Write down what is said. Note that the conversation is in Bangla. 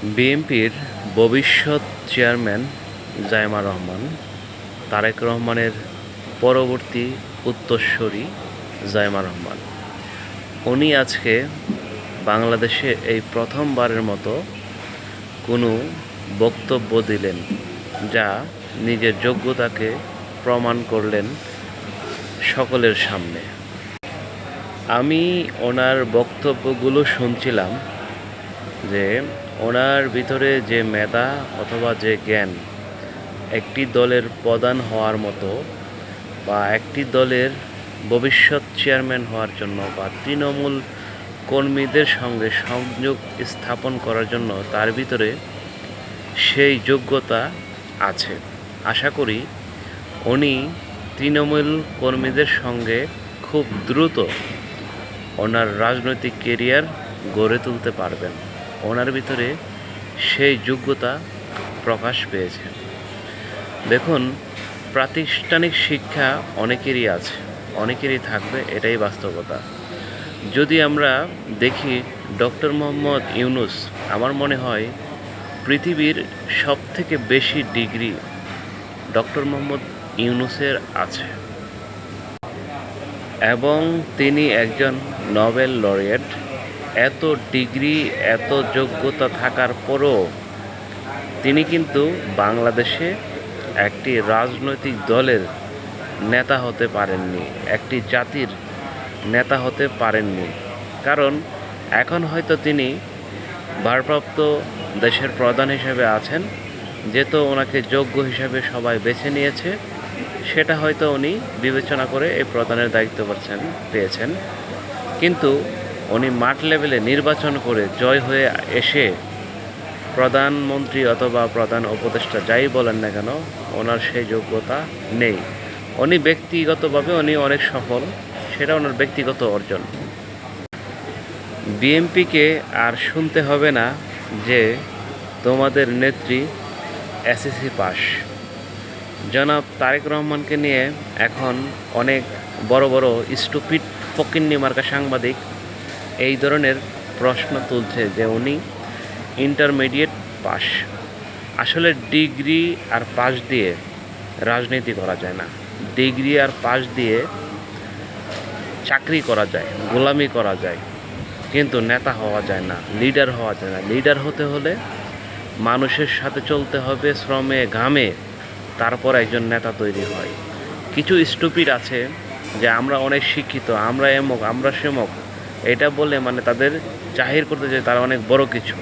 বিএনপির ভবিষ্যৎ চেয়ারম্যান জায়েমা রহমান, তারেক রহমানের পরবর্তী উত্তরসূরি জায়েমা রহমান। উনি আজকে বাংলাদেশে এই প্রথমবারের মতো কোনো বক্তব্য দিলেন, যা নিজের যোগ্যতাকে প্রমাণ করলেন সকলের সামনে। আমি ওনার বক্তব্যগুলো শুনছিলাম যে ওনার ভিতরে যে মেধা অথবা যে জ্ঞান একটি দলের প্রধান হওয়ার মতো, বা একটি দলের ভবিষ্যৎ চেয়ারম্যান হওয়ার জন্য, বা তৃণমূল কর্মীদের সঙ্গে সংযোগ স্থাপন করার জন্য তার ভিতরে সেই যোগ্যতা আছে। আশা করি উনি তৃণমূল কর্মীদের সঙ্গে খুব দ্রুত ওনার রাজনৈতিক কেরিয়ার গড়ে তুলতে পারবেন। ওনার ভিতরে সেই যোগ্যতা প্রকাশ পেয়েছে। দেখুন, প্রাতিষ্ঠানিক শিক্ষা অনেকেরই আছে, অনেকেরই থাকবে, এটাই বাস্তবতা। যদি আমরা দেখি ডক্টর মোহাম্মদ ইউনূস, আমার মনে হয় পৃথিবীর সবথেকে বেশি ডিগ্রি ডক্টর মোহাম্মদ ইউনূসের আছে, এবং তিনি একজন নোবেল লরিয়েট। এত ডিগ্রি, এত যোগ্যতা থাকার পরও তিনি কিন্তু বাংলাদেশে একটি রাজনৈতিক দলের নেতা হতে পারেননি, একটি জাতির নেতা হতে পারেননি। কারণ এখন হয়তো তিনি ভারপ্রাপ্ত দেশের প্রধান হিসেবে আছেন, যেহেতু ওনাকে যোগ্য হিসেবে সবাই বেছে নিয়েছে, সেটা হয়তো উনি বিবেচনা করে এই প্রধানের দায়িত্ব পেয়েছেন। কিন্তু উনি মাঠ লেভেলে নির্বাচন করে জয় হয়ে এসে প্রধানমন্ত্রী অথবা প্রধান উপদেষ্টা যাই বলেন না কেন, ওনার সেই যোগ্যতা নেই। উনি ব্যক্তিগতভাবে অনেক সফল, সেটা ওনার ব্যক্তিগত অর্জন। বিএনপিকে আর শুনতে হবে না যে তোমাদের নেত্রী এসএসসি পাস। জনাব তারেক রহমানকে নিয়ে এখন অনেক বড় বড় স্টুপিড ফকিন্নি মার্কা সাংবাদিক এই ধরনের প্রশ্ন তুলছে যে উনি ইন্টারমিডিয়েট পাস। আসলে ডিগ্রি আর পাস দিয়ে রাজনীতি করা যায় না। ডিগ্রি আর পাস দিয়ে চাকরি করা যায়, গোলামি করা যায়, কিন্তু নেতা হওয়া যায় না, লিডার হওয়া যায় না। লিডার হতে হলে মানুষের সাথে চলতে হবে, শ্রমে ঘামে, তারপর একজন নেতা তৈরি হয়। কিছু স্টুপিড আছে যে আমরা অনেক শিক্ষিত, আমরা এমক, আমরা সেমক, এটা বলে মানে তাদের জাহির করতে চায় তারা অনেক বড় কিছু।